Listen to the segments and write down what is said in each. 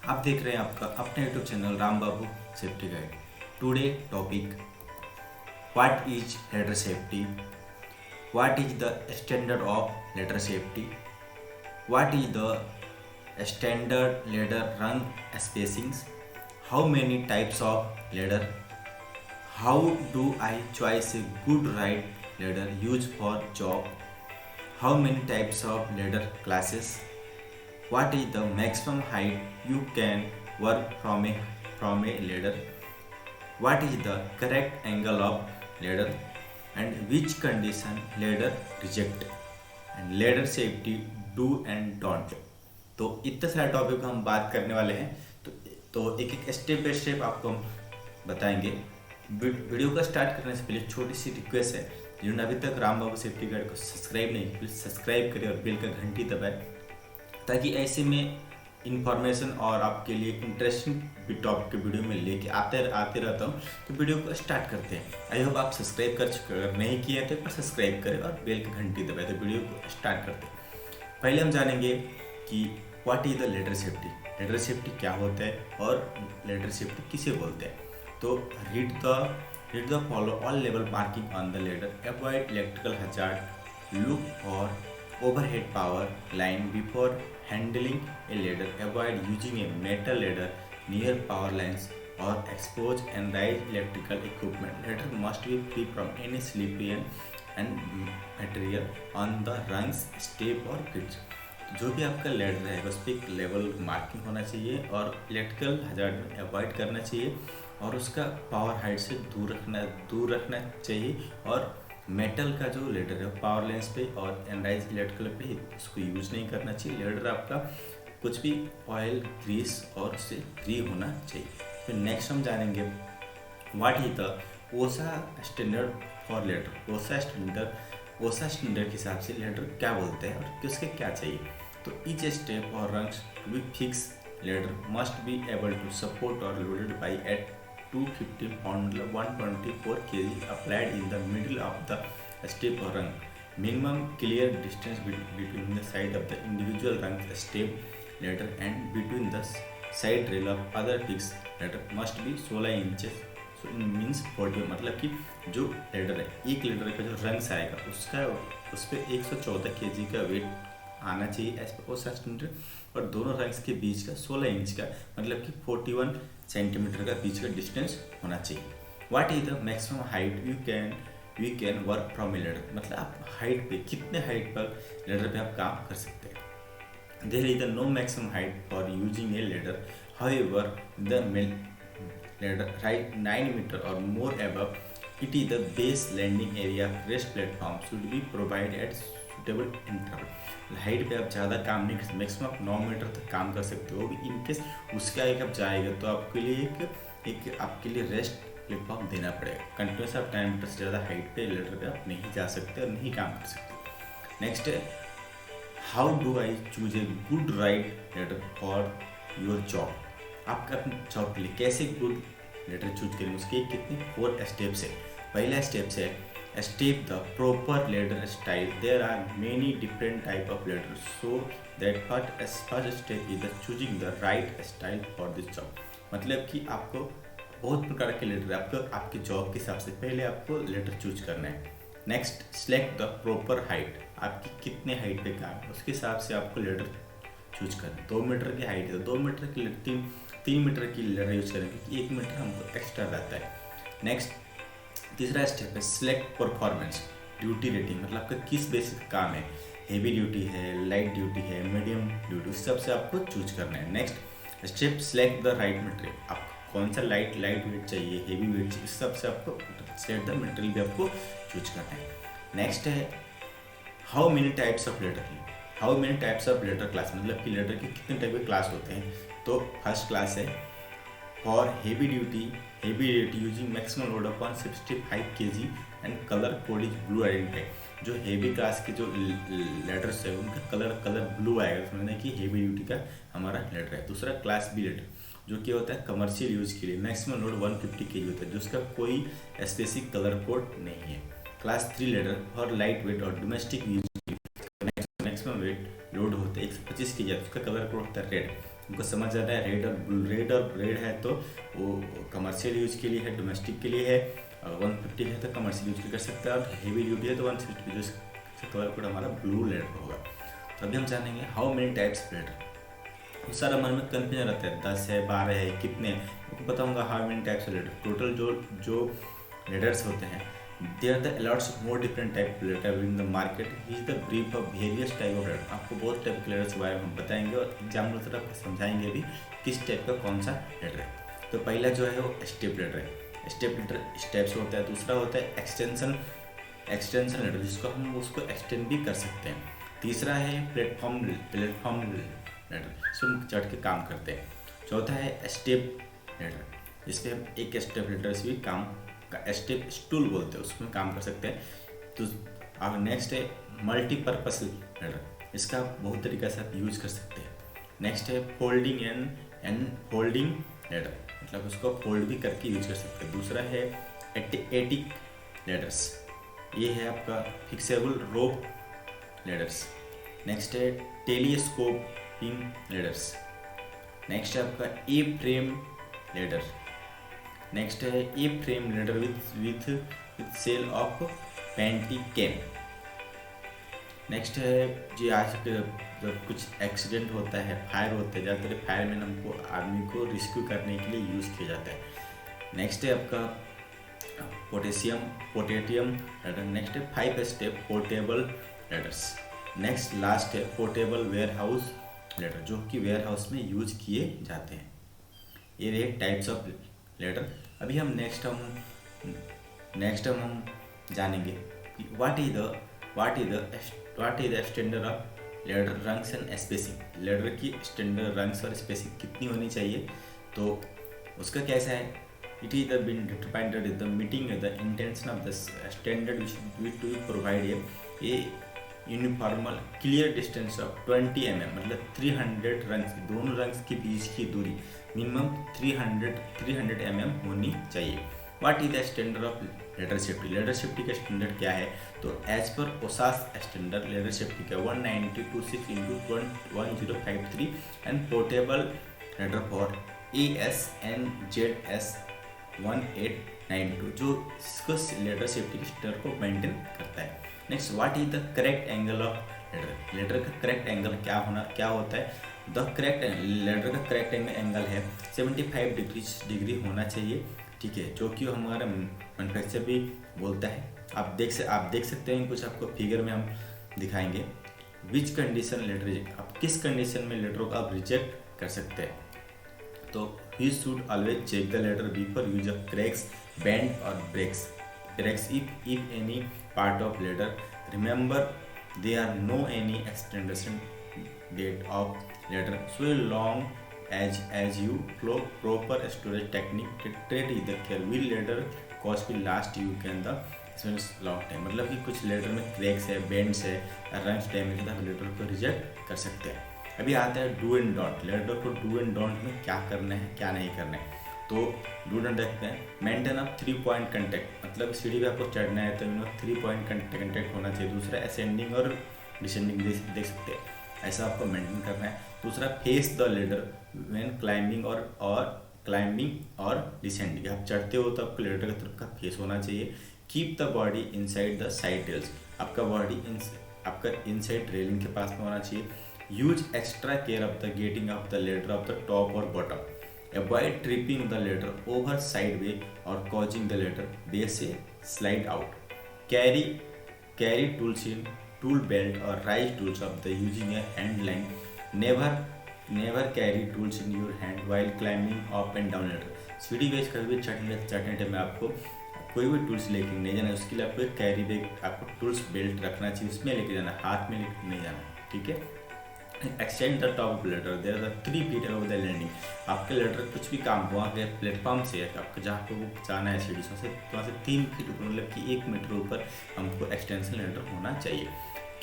आप देख रहे हैं आपका अपने YouTube channel Ram Babu safety guide. Today topic, what is ladder safety, what is the standard of ladder safety, what is the standard ladder rung spacings, how many types of ladder, how do I choice a good right ladder use for job, how many types of ladder classes, what is the maximum height you can work from a ladder, what is the correct angle of ladder, and which condition ladder reject, and ladder safety do and don't। तो इतने सारे topic हम बात करने वाले हैं। तो एक एक स्टेप बाय स्टेप आपको हम बताएंगे। वीडियो का स्टार्ट करने से पहले छोटी सी रिक्वेस्ट है, जिन्होंने अभी तक राम बाबू सेफ्टी गाइड को सब्सक्राइब नहीं, प्लीज़ सब्सक्राइब करें और बेल का घंटी दबाएं, ताकि ऐसे में इंफॉर्मेशन और आपके लिए इंटरेस्टिंग टॉपिक के वीडियो में लेके आते रहता हूँ। तो वीडियो को स्टार्ट करते हैं। आई होप आप सब्सक्राइब कर चुके, अगर नहीं किया तो एक बार सब्सक्राइब करें और बेल का घंटी दबाएं। तो वीडियो को स्टार्ट करते हैं। पहले हम जानेंगे कि what is the ladder safety, ladder safety क्या होता है और लेडर सेफ्टी किसे बोलते हैं। तो read the follow all level marking on the ladder, avoid electrical hazard, look for overhead power line before handling a ladder, avoid using a metal ladder near power lines or expose and rise electrical equipment. Ladder must be free from any slippery and material on the rungs, step or pitch। जो भी आपका ladder रहेगा उस पर एक level marking होना चाहिए और इलेक्ट्रिकल हजार्ड में अवॉइड करना चाहिए और उसका पावर हाइट से दूर रखना चाहिए। और मेटल का जो लेडर है पावर लेंस पे और एंडाइज इलेक्ट्रिकल पे उसको यूज नहीं करना चाहिए। लेडर आपका कुछ भी ऑयल ग्रीस और उससे फ्री होना चाहिए। फिर नेक्स्ट हम जानेंगे व्हाट इज द ओसा स्टैंडर्ड फॉर लेडर। ओसा स्टैंडर्ड के हिसाब से लेडर क्या बोलते हैं और किसके क्या चाहिए। तो each step or rungs to be fix ladder must be able to support or loaded by at 250 pound 124 kg applied in the middle of the step or rung. Minimum clear distance between the side of the individual rung step ladder and between the side rail of other fixed ladder must be 16 inches। So it means 40, मतलब कि जो ladder है एक ladder का जो rungs आएगा उसका उस पर 114 kg का वेट आना चाहिए एज पर ओसा स्टैंडर्ड, और दोनों रंग्स के बीच का 16 इंच का मतलब कि 41 सेंटीमीटर का बीच का डिस्टेंस होना चाहिए। What is the maximum height we can work from a ladder, मतलब आप हाइट पे कितने हाइट पर लेडर पे आप काम कर सकते हैं। There is the no maximum height for using a ladder, however the ladder right 9 meter or more above it is the base landing area rest platform should be provided at suitable interval। Height पे आप ज़्यादा काम नहीं कर सकते, maximum आप 9 metre तक काम कर सकते हो। भी इनकेस उसका एक आप जाएगा तो आपके लिए एक आपके लिए रेस्ट प्लेटफॉर्म देना पड़ेगा। कंटिन्यूस आप 10 मीटर से ज़्यादा हाइट पे लेडर पे आप नहीं जा सकते और नहीं काम कर सकते। नेक्स्ट है how do I choose a good right ladder for your job. आपका अपने जॉब के लिए कैसे गुड लेडर चूज करेंगे, उसके कितने 4 स्टेप्स है। पहला स्टेप्स है step the proper ladder style. There are many different type of ladder, so that first step is the choosing the right style for this job. मतलब कि आपको बहुत प्रकार के लेडर आपको आपके जॉब के हिसाब से पहले आपको लेडर चूज करना है। Next select the proper height, आपकी कितने हाइट पे काम है उसके हिसाब से आपको लेडर चूज करना है। 2 मीटर की हाइट है तो 2 मीटर की 3 मीटर की लेडर यूज करेंगे क्योंकि 1 मीटर हमको एक्स्ट्रा रहता है। नेक्स्ट तीसरा स्टेप है सिलेक्ट परफॉर्मेंस ड्यूटी रेटिंग, मतलब आपका किस बेसिस काम है, हेवी ड्यूटी है, लाइट ड्यूटी है, मीडियम ड्यूटी, उस सब से आपको चूज करना है। Next step select the right material, आपको कौन सा लाइट वेट चाहिए, हेवी वेट चाहिए, इस सब से आपको सिलेक्ट द मटेरियल भी आपको चूज करना है। नेक्स्ट है how many types of ladder class, मतलब कि लेडर के कितने टाइप के क्लास होते हैं। तो फर्स्ट क्लास है for heavy duty using maximum load of 165 kg and colour code is blue identified. जो हेवी क्लास के जो लेडर्स है उनका कलर ब्लू आएगा, समझना कि हेवी ड्यूटी का हमारा लेडर है। दूसरा क्लास बी लेडर जो कि होता है कमर्शियल यूज के लिए, मैक्सिमम लोड 150 kg होता है, जिसका कोई स्पेसिफिक कलर कोड नहीं है। Class 3 ladder for light weight और domestic use, maximum weight load होता है 125 kg, उसका कलर कोड होता है रेड। उनको समझ आ रहा है रेड है तो वो कमर्शियल यूज के लिए है, डोमेस्टिक के लिए है। 150 है तो कमर्शियल यूज कर सकते हैं, और हेवी ड्यूटी है तो 160 यूज सकते हैं, हमारा ब्लू लेटर होगा। तो अभी हम जानेंगे हाउ मेनी टाइप्स लेटर। उस सारा मन में कंफ्यूजन रहता है, 10 है, 12 है, कितने, आपको बताऊंगा how many types ladder. Total जो लेटर्स होते हैं, they are the a lots of more different type ladder in the market, is the brief of various type of ladder. आपको बहुत टाइप के लेटर्स के बारे में हम बताएंगे और एग्जाम्पल से आपको समझाएंगे भी किस टाइप का कौन सा लेटर है। तो पहला जो है वो स्टेप लेटर है। स्टेप लेटर स्टेप्स होता है। दूसरा होता है एक्सटेंशन लेटर, जिसको हम उसको एक्सटेंड भी कर सकते हैं। तीसरा है प्लेटफॉर्म लेटर, इसमें चढ़ के काम करते हैं। चौथा है स्टेप लेटर, जिसपे हम एक स्टेप लेटर से भी काम का स्टेप स्टूल बोलते हैं, उसमें काम कर सकते हैं। तो अब नेक्स्ट है मल्टीपर्पस लेटर, इसका बहुत तरीके से आप यूज कर सकते हैं। नेक्स्ट है फोल्डिंग एंड फोल्डिंग लेटर, मतलब उसको फोल्ड भी करके यूज कर सकते हैं। दूसरा है एटिक लेटर्स, ये है आपका फिक्सेबल रोप लेटर्स। नेक्स्ट है टेलीस्कोपिंग लेटर्स। नेक्स्ट है आपका ए फ्रेम लेटर। नेक्स्ट है A frame ladder with sale of पेंटिकेम। नेक्स्ट है जी आज जब कुछ एक्सीडेंट होता है, फायर होता है, ज़्यादातर फायरमैन हमको आदमी को रेस्क्यू करने के लिए यूज़ किया जाता है। नेक्स्ट है आपका पोटेटियम लेटर। नेक्स्ट है 5 step portable letters. Next last है पोर्टेबल वेयर हाउस लेटर, जो कि वेयर हाउस में यूज किए जाते हैं। ये रहे टाइप्स ऑफ लेटर। अभी हम नेक्स्ट हम जानेंगे what is the standard of ladder rungs and spacing. Ladder की स्टैंडर्ड रंग्स और स्पेसिंग कितनी होनी चाहिए, तो उसका कैसा है। It is the been determined the meeting the intention of the standard which to provide a uniformal clear distance of 20 mm, मतलब 300 रंग्स, दोनों रंग्स के बीच की दूरी मिनिमम 300 mm होनी चाहिए। What is the standard of ladder safety. Ladder safety का standard क्या है, तो as per ओसास standard letter safety का 192.6/1053 and portable ladder for ASNZS 1892, जो इसको लेटर सेफ्टी के स्टैंडर्ड को मेंटेन करता है। Next what is the correct angle of ladder. Ladder का करेक्ट एंगल क्या होता है। द करेक्ट लेटर का करेक्ट एंगल है 75 डिग्री होना चाहिए, ठीक है, जो कि हमारा मैन्युफैक्चर भी बोलता है। आप देख सकते हैं, कुछ आपको फिगर में हम दिखाएंगे। विच कंडीशन लेटर, आप किस कंडीशन में लेटर को आप रिजेक्ट कर सकते हैं। तो he should always check the ladder before use of cracks, bend or breaks if any part of letter. Remember, there are no any extension date of letter so long as you follow proper storage technique. Treat the care will letter cost will last you can the long time, मतलब कि कुछ letter में cracks है, bends है, rungs damage है, तो आप letter को रिजेक्ट कर सकते हैं। अभी आता है डू एंड डोंट। लेटर को डू एंड डोंट में क्या करना है, क्या नहीं करना है। तो डू एंड देखते हैं। मेंटेन अप 3 पॉइंट कंटेक्ट, मतलब सीढ़ी पे आपको चढ़ना है तो 3 पॉइंट कंटेक्ट होना चाहिए। दूसरा असेंडिंग और डिसेंडिंग देख सकते हैं, ऐसा आपको मेंटेन करना है। दूसरा face the ladder when climbing और डिसेंडिंग, आप चढ़ते हो तो आपको लेडर की तरफ का फेस होना चाहिए। Keep the body inside the side rails, आपका बॉडी आपका इनसाइड रेलिंग के पास में होना चाहिए। Use extra care of the getting off the ladder of the top और bottom. Avoid tripping the letter over sideway or causing the letter base से slide out. Carry tools in tool belt or rise tools of the using a hand line. Never carry tools in your hand while climbing up and down ladder. सीढ़ी बेच कभी भी चढ़ने time में आपको कोई भी टूल्स लेके नहीं जाना, उसके लिए आपको कैरी बैग, आपको टूल्स बेल्ट रखना चाहिए, उसमें लेके जाना, हाथ में लेके नहीं जाना, ठीक है। Extend the top of ladder, there are 3 feet above the landing. आपके लेटर कुछ भी काम वहाँ के प्लेटफॉर्म से आपको जहाँ पे वो जाना है सीढ़ी से, वहाँ से 3 फीट ऊपर, मतलब कि 1 मीटर ऊपर हमको एक्सटेंशन लेटर होना चाहिए।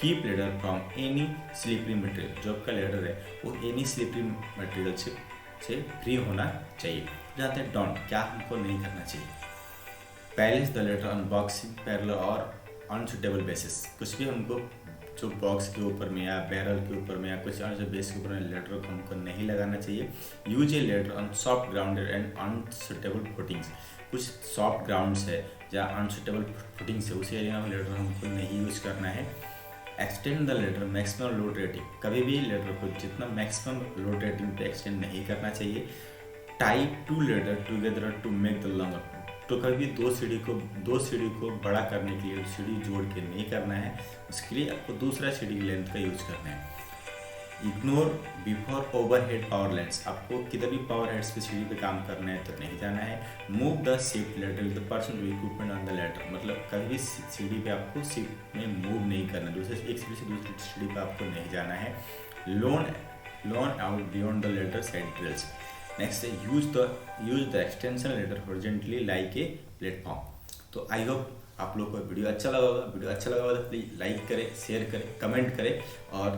Keep ladder from any slippery material, जो आपका लेटर है वो एनी स्लिपरी मटेरियल से फ्री होना चाहिए। जाते हैं डोंट, क्या हमको नहीं करना चाहिए। Place the ladder unboxing parallel or unsuitable basis, कुछ भी हमको जो बॉक्स के ऊपर में या बैरल के ऊपर में या कुछ अन्य बेस के ऊपर में लेटर को हमको नहीं लगाना चाहिए। Use a later on soft ground and unsuitable footings. कुछ सॉफ्ट ग्राउंड्स है या अनसुटेबल फुटिंग्स है, उसी एरिया में लेटर हमको नहीं यूज करना है। Extend the ladder maximum load rating. कभी भी लेटर को जितना मैक्सिमम लोड रेटिंग पे एक्सटेंड नहीं करना चाहिए। Tie two ladder together to make the longer. तो कभी दो सीढ़ी को बड़ा करने के लिए सीढ़ी जोड़ के नहीं करना है, उसके लिए आपको दूसरा सीढ़ी की लेंथ का यूज करना है। Ignore before overhead power lens. आपको किधर भी पावर हेड्स पे सीढ़ी पे काम करना है तो नहीं जाना है। Move the shift ladder with the person to equipment on the ladder. मतलब कभी भी सीढ़ी पे आपको शिफ्ट में मूव नहीं करना, दूसरे एक सीढ़ी से दूसरी सीढ़ी पे आपको नहीं जाना है। Lean out beyond the ladder side rails. Next है use the extension ladder horizontally like a platform. तो आई होप आप लोग को वीडियो अच्छा लगा होगा। वीडियो अच्छा लगा होगा तो प्लीज़ लाइक करें, शेयर करें, कमेंट करें और